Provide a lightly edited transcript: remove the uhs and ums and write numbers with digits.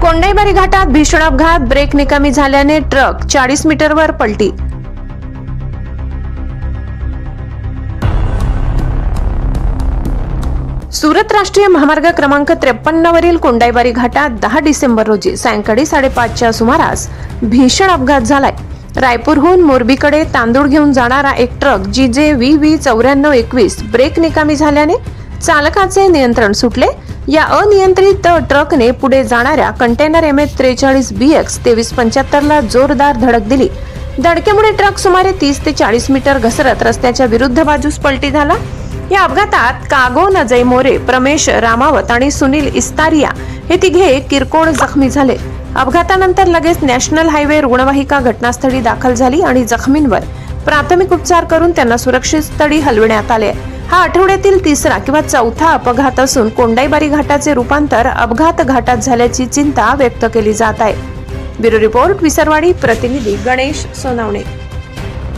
कोंडाईबारी घाटात भीषण अपघात, ब्रेक निकामी झाल्याने ट्रक 40 मीटरवर पलटी। सुरत राष्ट्रीय महामार्ग क्रमांक 53 वरील कोंडाईबारी घाटात 10 डिसेंबर रोजी सायंकाळी 5:30च्या सुमारास भीषण अपघात झालाय। रायपूरहून मोरबीकडे तांदूळ घेऊन जाणारा एक ट्रक GJ-VV 9421 ब्रेक निकामी झाल्याने चालकाचे नियंत्रण सुटले। या अनियंत्रित ट्रकने पुढे जाणाऱ्या कंटेनर MH43BX 2375 ला जोरदार धडक दिली। धडकेमुळे ट्रक सुमारे 30 ते 40 मीटर घसरत रस्त्याच्या विरुद्ध बाजूस पलटी झाला। या अपघातात कागो नजय मोरे, प्रमेश रामावत आणि सुनील इस्तारिया हे तिघे किरकोळ जखमी झाले। अपघातानंतर लगेच नॅशनल हायवे रुग्णवाहिका घटनास्थळी दाखल झाली आणि जखमींवर प्राथमिक उपचार करून त्यांना सुरक्षित स्थळी हलविण्यात आले। हा आठवड्यातील तिसरा किंवा चौथा अपघात असून कोंडाईबारी घाटाचे रूपांतर अपघात घाटात झाल्याची चिंता व्यक्त केली जात आहे। ब्युरो रिपोर्ट, विसरवाडी, प्रतिनिधी गणेश सोनावणे।